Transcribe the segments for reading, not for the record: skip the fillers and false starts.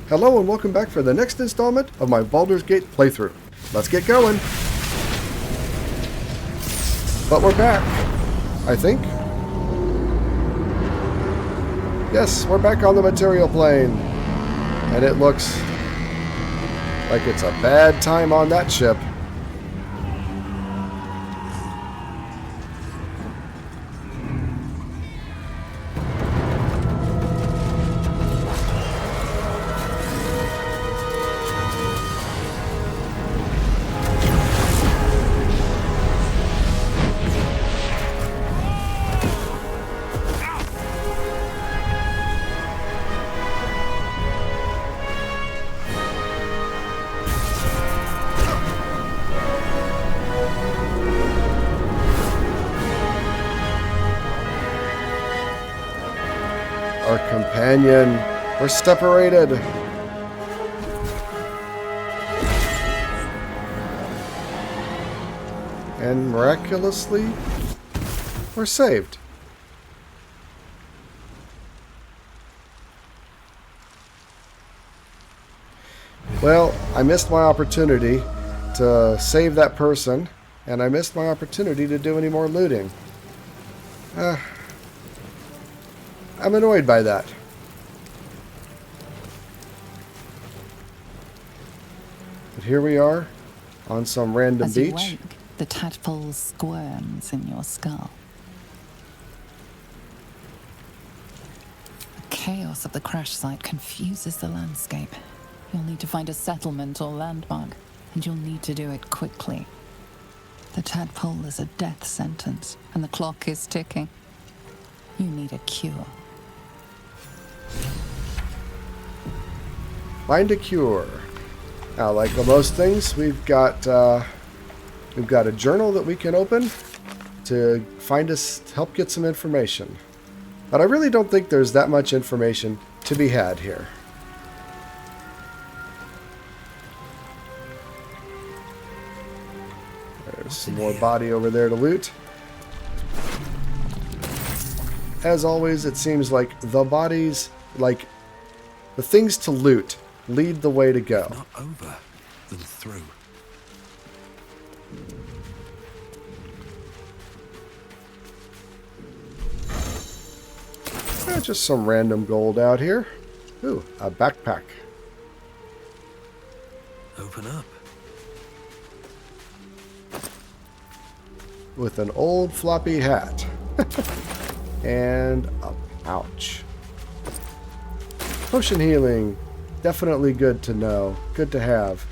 Hello and welcome back for the next installment of my Baldurs Gate playthrough. Let's get going. But we're back, I think. Yes, we're back on the material plane. And it looks like it's a bad time on that ship. Our companion. We're separated. And miraculously, we're saved. Well, I missed my opportunity to save that person, and I missed my opportunity to do any more looting. I'm annoyed by that. But here we are, on some random As you beach. wake, the tadpole squirms in your skull. The chaos of the crash site confuses the landscape. You'll need to find a settlement or landmark, and you'll need to do it quickly. The tadpole is a death sentence, and the clock is ticking. You need a cure. Find a cure. Now, like most things, we've got a journal that we can open to help get some information. But I really don't think there's that much information to be had here. There's some more body over there to loot. As always, it seems like the bodies, like the things to loot, lead the way to go. Not over, than through. Just some random gold out here. Ooh, a backpack. Open up. With an old floppy hat. And a pouch. Potion healing. Definitely good to know. Good to have.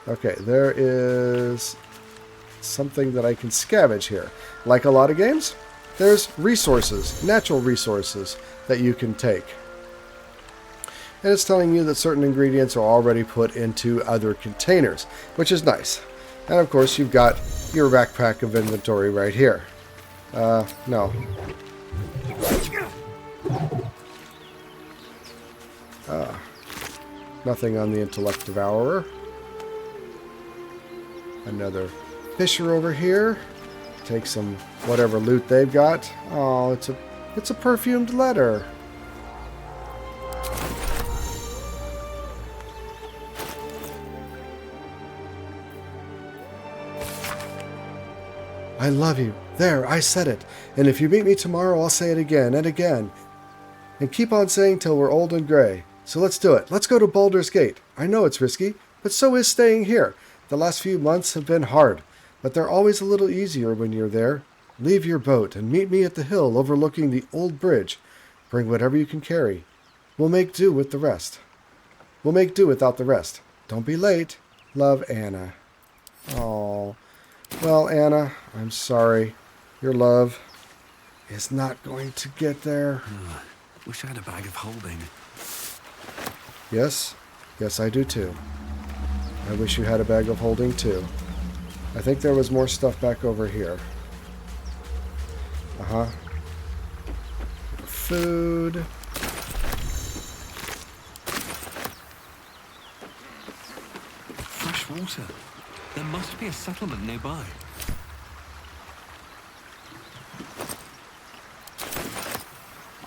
Okay, there is something that I can scavenge here. Like a lot of games, there's resources, natural resources that you can take. And it's telling you that certain ingredients are already put into other containers, which is nice. And of course, you've got your backpack of inventory right here. No. Nothing on the intellect devourer. Another fisher over here. Take some whatever loot they've got. Oh, it's a perfumed letter. I love you. There, I said it. And if you meet me tomorrow, I'll say it again and again. And keep on saying till we're old and gray. So let's do it. Let's go to Baldurs Gate. I know it's risky, but so is staying here. The last few months have been hard, but they're always a little easier when you're there. Leave your boat and meet me at the hill overlooking the old bridge. Bring whatever you can carry. We'll make do with the rest. We'll make do without the rest. Don't be late. Love, Anna. Oh. Well, Anna, I'm sorry. Your love is not going to get there. Wish I had a bag of holding. Yes. Yes, I do too. I wish you had a bag of holding too. I think there was more stuff back over here. Uh-huh. Food. Fresh water. There must be a settlement nearby.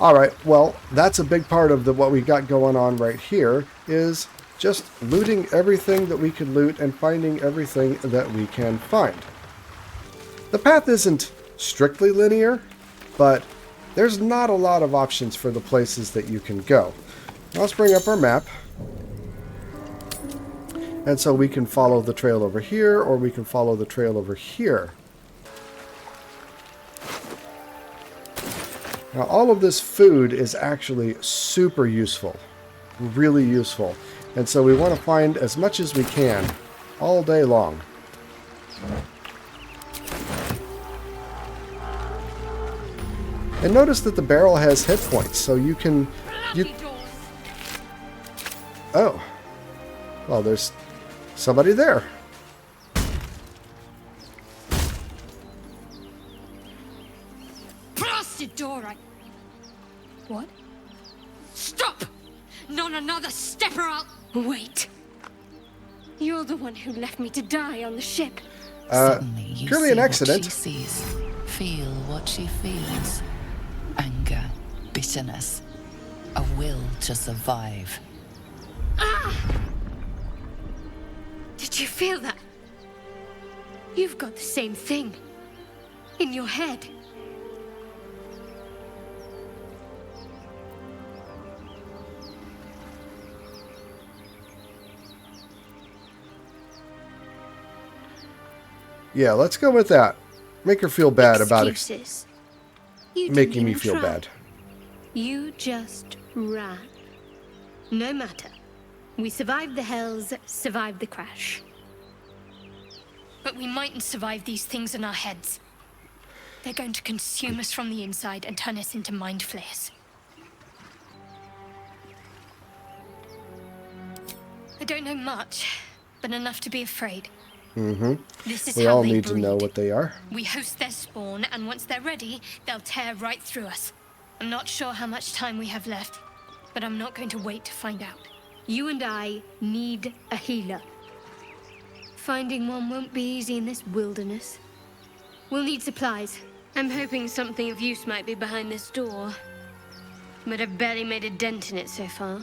Alright, well, that's a big part of what we got going on right here, is just looting everything that we can loot and finding everything that we can find. The path isn't strictly linear, but there's not a lot of options for the places that you can go. Now let's bring up our map. And so we can follow the trail over here, or we can follow the trail over here. Now all of this food is actually super useful. Really useful. And so we want to find as much as we can all day long. And notice that the barrel has hit points, so you can... Oh. Well, there's somebody there. Blasted door, What? Stop! Not another step or I'll... Wait. You're the one who left me to die on the ship. Suddenly you purely see an accident. What she sees, feel what she feels. Anger, bitterness, a will to survive. Ah! Did you feel that? You've got the same thing. In your head. Yeah, let's go with that. Make her feel bad about it. Excuses. You Making didn't me even feel try. bad. You just ran. No matter. We survived the hells, survived the crash. But we mightn't survive these things in our heads. They're going to consume us from the inside and turn us into mind flayers. I don't know much, but enough to be afraid. This is We how all they need to know breed. what they are. We host their spawn, and once they're ready, they'll tear right through us. I'm not sure how much time we have left, but I'm not going to wait to find out. You and I need a healer. Finding one won't be easy in this wilderness. We'll need supplies. I'm hoping something of use might be behind this door, but I've barely made a dent in it so far.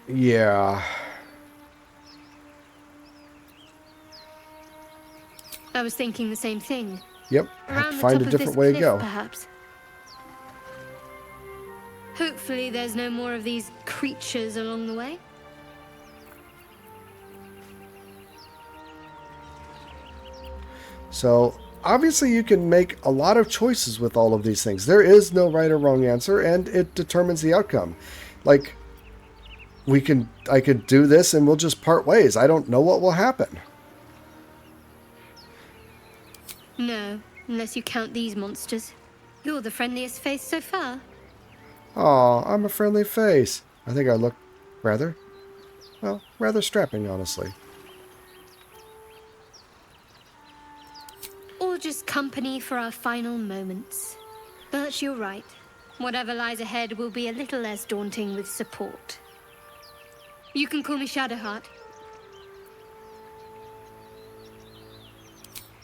Yeah. I was thinking the same thing. Yep. Have Around to the find top a of different this way to cliff, go. perhaps. Hopefully there's no more of these creatures along the way. So, obviously you can make a lot of choices with all of these things. There is no right or wrong answer, and it determines the outcome. Like, I could do this and we'll just part ways. I don't know what will happen. No, unless you count these monsters. You're the friendliest face so far. Aw, I'm a friendly face. I think I look rather strapping, honestly. Or just company for our final moments. But you're right. Whatever lies ahead will be a little less daunting with support. You can call me Shadowheart.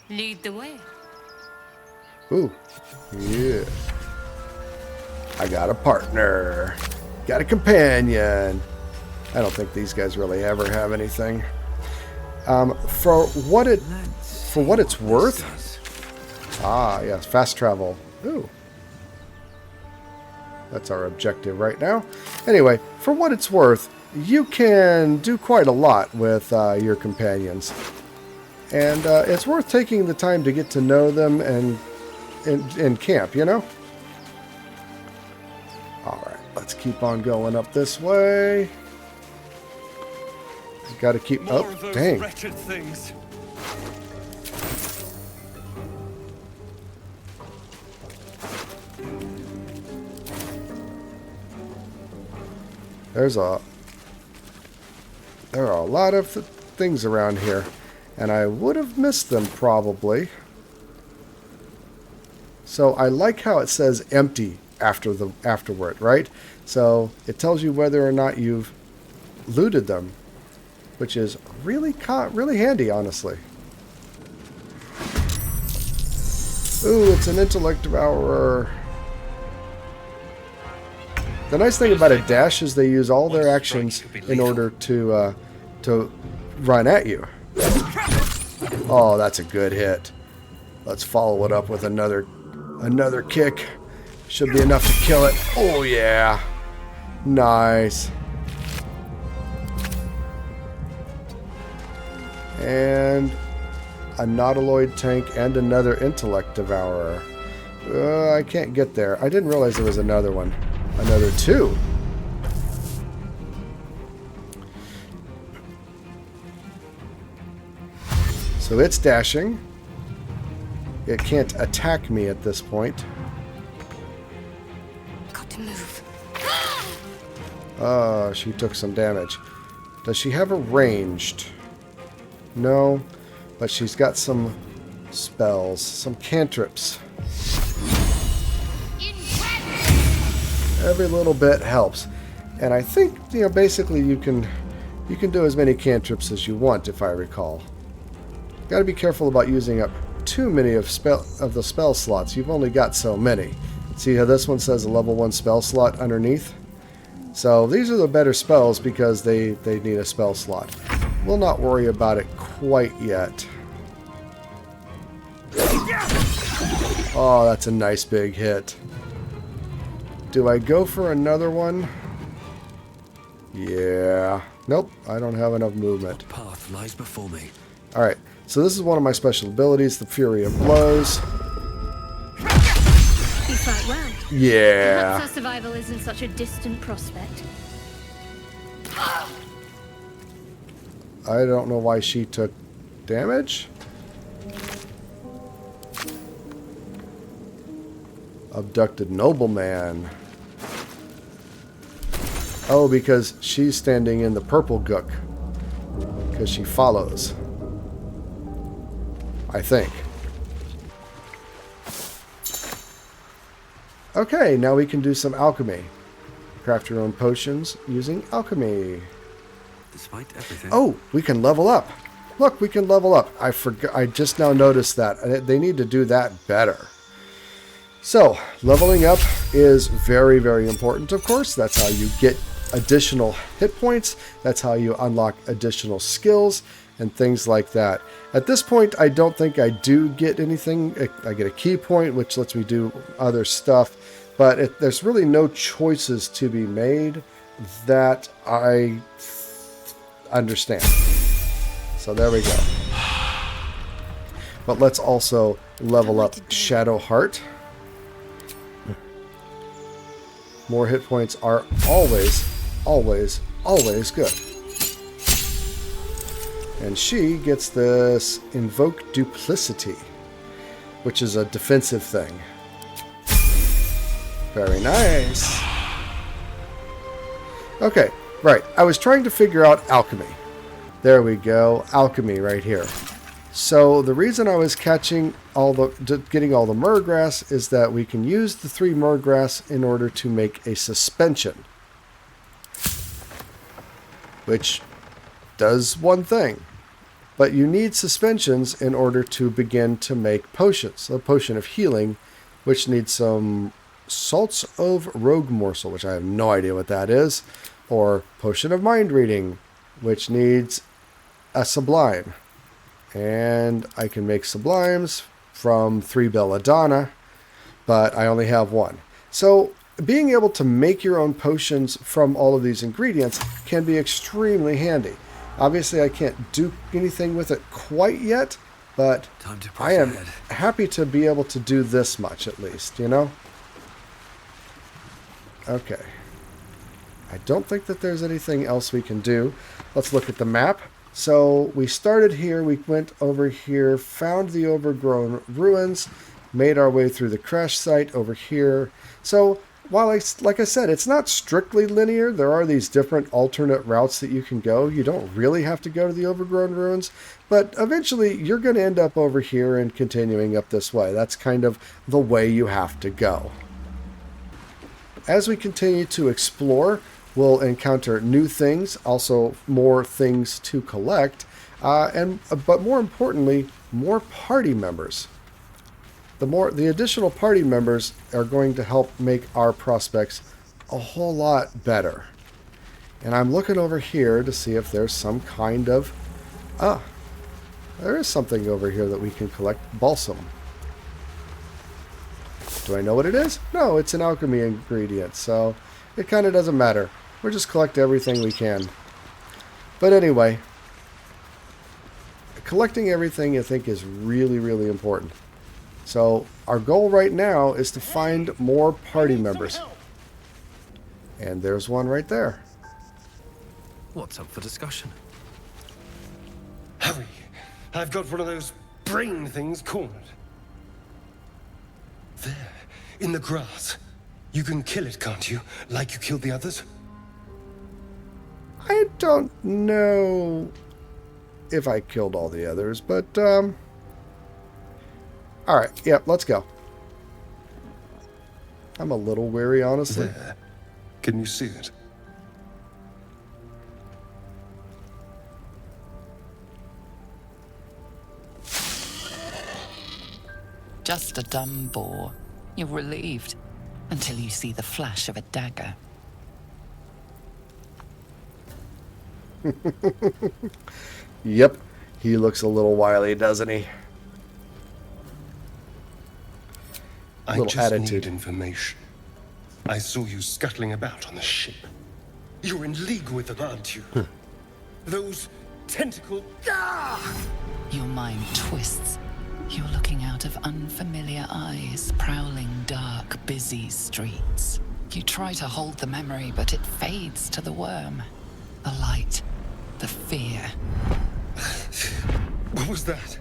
Lead the way. Ooh, yeah. I got a partner. Got a companion. I don't think these guys really ever have anything. For what it's worth. Ah, yes, fast travel. Ooh. That's our objective right now. Anyway, for what it's worth, you can do quite a lot with your companions. And it's worth taking the time to get to know them and in camp, you know? Alright, let's keep on going up this way. Gotta keep... More oh, of those dang. wretched things. There are a lot of things around here, and I would have missed them probably. So I like how it says empty afterward, right? So it tells you whether or not you've looted them, which is really handy, honestly. Ooh, it's an intellect devourer. The nice thing about a dash is they use all their actions in order to run at you. Oh, that's a good hit. Let's follow it up with another kick. Should be enough to kill it. Oh yeah. Nice. And a nautiloid tank and another intellect devourer. I can't get there. I didn't realize there was another one. Another two. So it's dashing. It can't attack me at this point. Got to move. Oh, she took some damage. Does she have a ranged? No, but she's got some spells, some cantrips. Every little bit helps. And I think, basically you can do as many cantrips as you want, if I recall. Got to be careful about using up too many of the spell slots. You've only got so many. See how this one says a level 1 spell slot underneath? So these are the better spells because they need a spell slot. We'll not worry about it quite yet. Oh, that's a nice big hit. Do I go for another one? Yeah. Nope, I don't have enough movement. What path lies before me? Alright, so this is one of my special abilities, the Fury of Blows. You fight well. Yeah. Perhaps our survival isn't such a distant prospect. I don't know why she took damage. Abducted nobleman. Oh, because she's standing in the purple gook. Because she follows. I think. Okay, now we can do some alchemy. Craft your own potions using alchemy. Despite everything. Oh, we can level up. Look, we can level up. I just now noticed that. They need to do that better. So, leveling up is very, very important, of course. That's how you get additional hit points. That's how you unlock additional skills and things like that. At this point, I don't think I do get anything. I get a key point, which lets me do other stuff. But there's really no choices to be made that I understand. So there we go. But let's also level up Shadow Heart. More hit points are always, always, always good. And she gets this Invoke Duplicity, which is a defensive thing. Very nice. Okay, right. I was trying to figure out alchemy. There we go. Alchemy right here. So the reason I was getting all the murgrass is that we can use the 3 murgrass in order to make a suspension, which does one thing. But you need suspensions in order to begin to make potions. A potion of healing, which needs some salts of rogue morsel, which I have no idea what that is, or potion of mind reading, which needs a sublime. And I can make sublimes from 3 belladonna, but I only have 1. So being able to make your own potions from all of these ingredients can be extremely handy. Obviously, I can't do anything with it quite yet, but I am happy to be able to do this much at least, Okay. I don't think that there's anything else we can do. Let's look at the map. So we started here, we went over here, found the overgrown ruins, made our way through the crash site over here. So while, like I said, it's not strictly linear, there are these different alternate routes that you can go. You don't really have to go to the overgrown ruins, but eventually you're going to end up over here and continuing up this way. That's kind of the way you have to go. As we continue to explore, we'll encounter new things, also more things to collect, but more importantly, more party members. the additional party members are going to help make our prospects a whole lot better. And I'm looking over here to see if there's some kind of... Ah, there is something over here that we can collect. Balsam. Do I know what it is? No, it's an alchemy ingredient, so it kind of doesn't matter. We'll just collect everything we can. But anyway, collecting everything I think is really, really important. So our goal right now is to find more party members. And there's one right there. What's up for discussion? Hurry! I've got one of those brain things cornered. There, in the grass. You can kill it, can't you? Like you killed the others? I don't know if I killed all the others, but, alright, yeah, let's go. I'm a little weary, honestly. There. Can you see it? Just a dumb boar. You're relieved until you see the flash of a dagger. Yep, he looks a little wily, doesn't he? I Little just attitude. need information. I saw you scuttling about on the ship. You're in league with them, aren't you? Those tentacle... Ah! Your mind twists. You're looking out of unfamiliar eyes, prowling dark, busy streets. You try to hold the memory, but it fades to the worm. The light, the fear. What was that?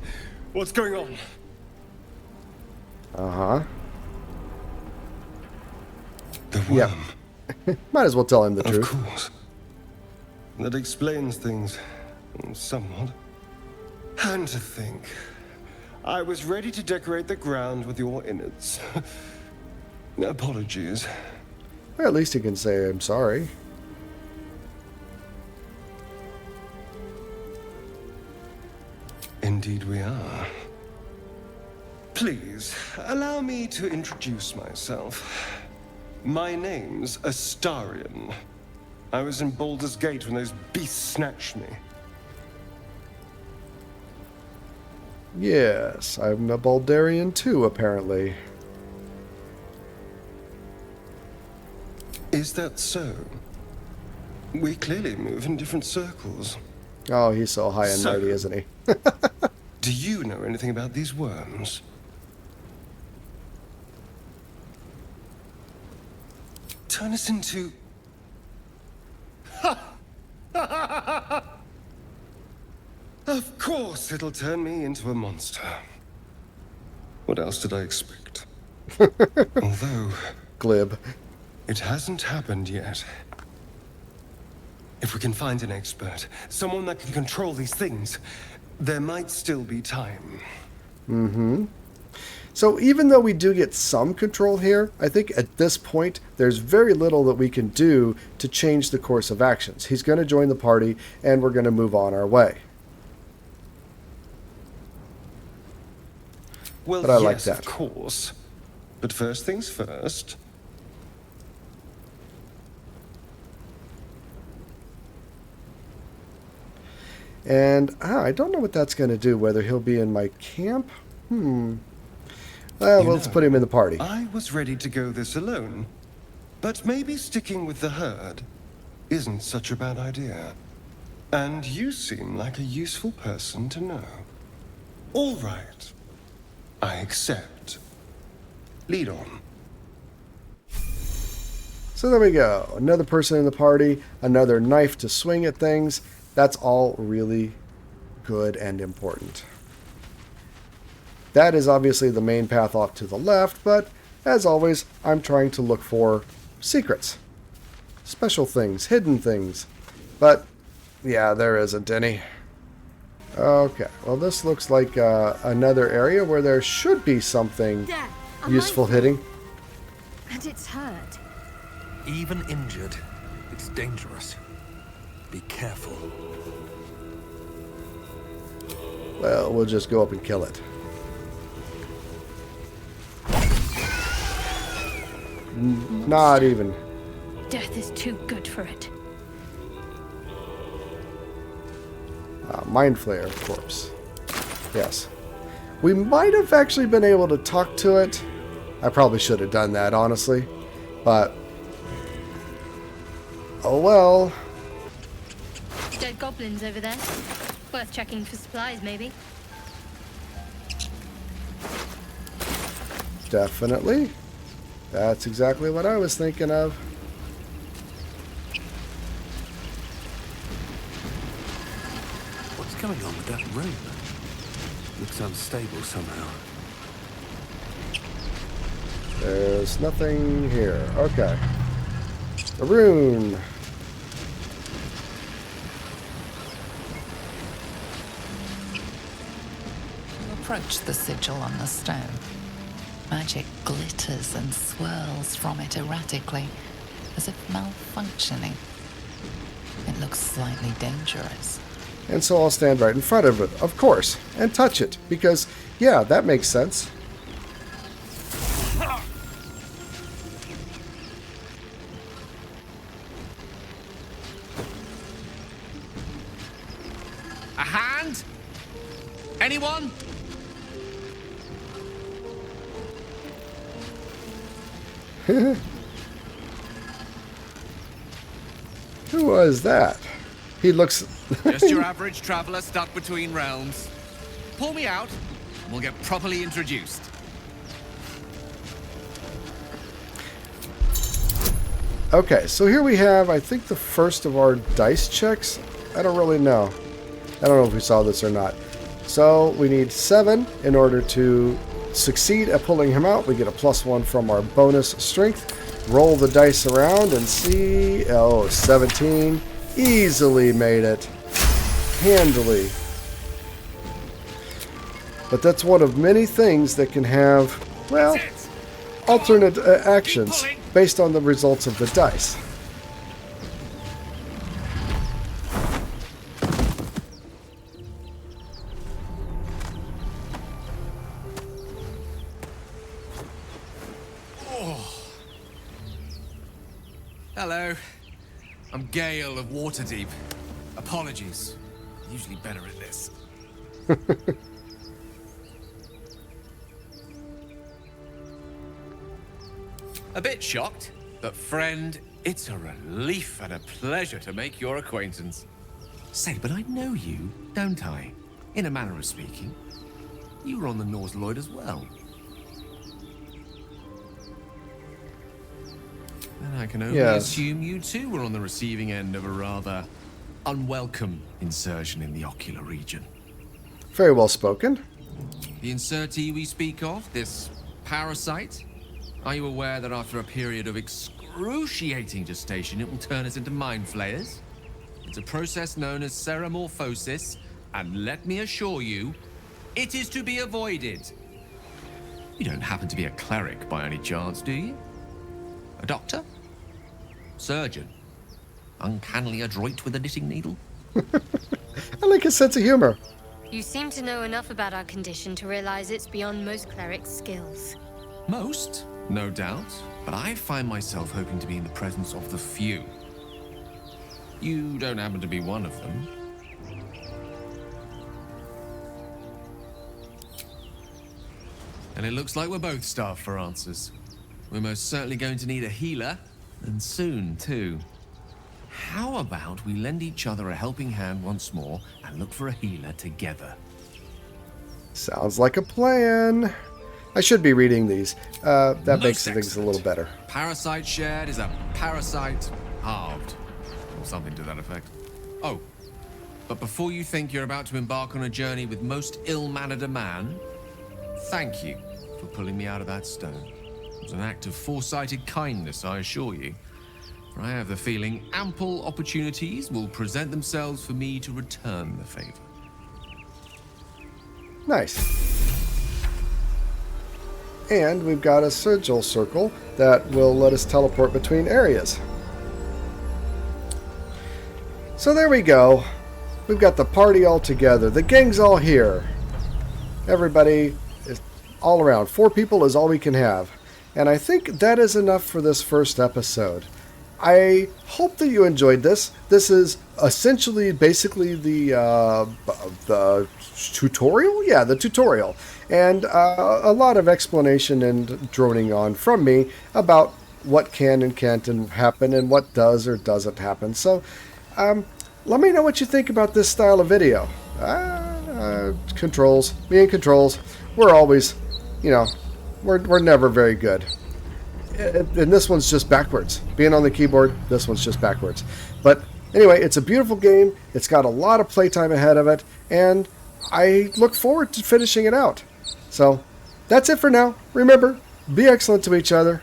What's going on? Uh-huh. The worm. Yeah. Might as well tell him the Of truth. course. That explains things somewhat. And to think, I was ready to decorate the ground with your innards. Apologies. Well, at least he can say, I'm sorry. Indeed we are. Please, allow me to introduce myself. My name's Astarion. I was in Baldurs Gate when those beasts snatched me. Yes, I'm a Baldarian too, apparently. Is that so? We clearly move in different circles. Oh, he's so high and So- mighty, isn't he? Do you know anything about these worms? Turn us into... Of course it'll turn me into a monster. What else did I expect? Although, Glib. it hasn't happened yet. If we can find an expert, someone that can control these things, there might still be time. So even though we do get some control here, I think at this point there's very little that we can do to change the course of actions. He's going to join the party and we're going to move on our way. Well, But I yes, like that. of course. But first things first. And I don't know what that's going to do, whether he'll be in my camp. Well, You let's know, put him in the party. I was ready to go this alone. But maybe sticking with the herd isn't such a bad idea. And you seem like a useful person to know. All right. I accept. Lead on. So there we go. Another person in the party, another knife to swing at things. That's all really good and important. That is obviously the main path off to the left, but as always, I'm trying to look for secrets. Special things, hidden things. But, yeah, there isn't any. Okay, well this looks like another area where there should be something There, a useful rifle. hitting. And it's hurt. Even injured, it's dangerous. Be careful. Well, we'll just go up and kill it. Not even. Death is too good for it. Mind Flayer corpse. Yes. We might have actually been able to talk to it. I probably should have done that, honestly. But, oh well. Dead goblins over there. Worth checking for supplies, maybe. Definitely. That's exactly what I was thinking of. What's going on with that room? Looks unstable somehow. There's nothing here. Okay. A rune. You approach the sigil on the stone. Magic glitters and swirls from it erratically, as if malfunctioning. It looks slightly dangerous. And so I'll stand right in front of it, of course, and touch it, because, yeah, that makes sense. A hand? Anyone? Who was that? He looks... Just your average traveler stuck between realms. Pull me out, and we'll get properly introduced. Okay, so here we have, I think, the first of our dice checks. I don't really know. I don't know if we saw this or not. So we need 7 in order to succeed at pulling him out. We get a +1 from our bonus strength. Roll the dice around and see. Oh, 17. Easily made it. Handily. But that's one of many things that can have, well, alternate actions based on the results of the dice. Hello. I'm Gale of Waterdeep. Apologies. Usually better at this. A bit shocked, but friend, it's a relief and a pleasure to make your acquaintance. Say, but I know you, don't I? In a manner of speaking. You were on the Norse Lloyd as well. And I can only assume you too were on the receiving end of a rather unwelcome insertion in the ocular region. Very well spoken. The insertee we speak of, this parasite, are you aware that after a period of excruciating gestation, it will turn us into mind flayers? It's a process known as ceramorphosis, and let me assure you, it is to be avoided. You don't happen to be a cleric by any chance, do you? A doctor? Surgeon? Uncannily adroit with a knitting needle? I like his sense of humor. You seem to know enough about our condition to realize it's beyond most clerics' skills. Most, no doubt, but I find myself hoping to be in the presence of the few. You don't happen to be one of them. And it looks like we're both starved for answers. We're most certainly going to need a healer, and soon, too. How about we lend each other a helping hand once more and look for a healer together? Sounds like a plan. I should be reading these. That makes things a little better. Parasite shared is a parasite halved. Or something to that effect. Oh, but before you think you're about to embark on a journey with most ill-mannered a man, thank you for pulling me out of that stone. It was an act of foresighted kindness, I assure you. For I have the feeling ample opportunities will present themselves for me to return the favor. Nice. And we've got a sigil circle that will let us teleport between areas. So there we go. We've got the party all together. The gang's all here. Everybody is all around. 4 people is all we can have. And I think that is enough for this first episode. I hope that you enjoyed this. This is essentially, basically the tutorial? Yeah, the tutorial. And a lot of explanation and droning on from me about what can and can't and happen and what does or doesn't happen. So let me know what you think about this style of video. Controls. Me and controls. We're always, we're never very good. And this one's just backwards. Being on the keyboard, this one's just backwards. But anyway, it's a beautiful game. It's got a lot of playtime ahead of it. And I look forward to finishing it out. So that's it for now. Remember, be excellent to each other.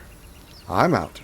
I'm out.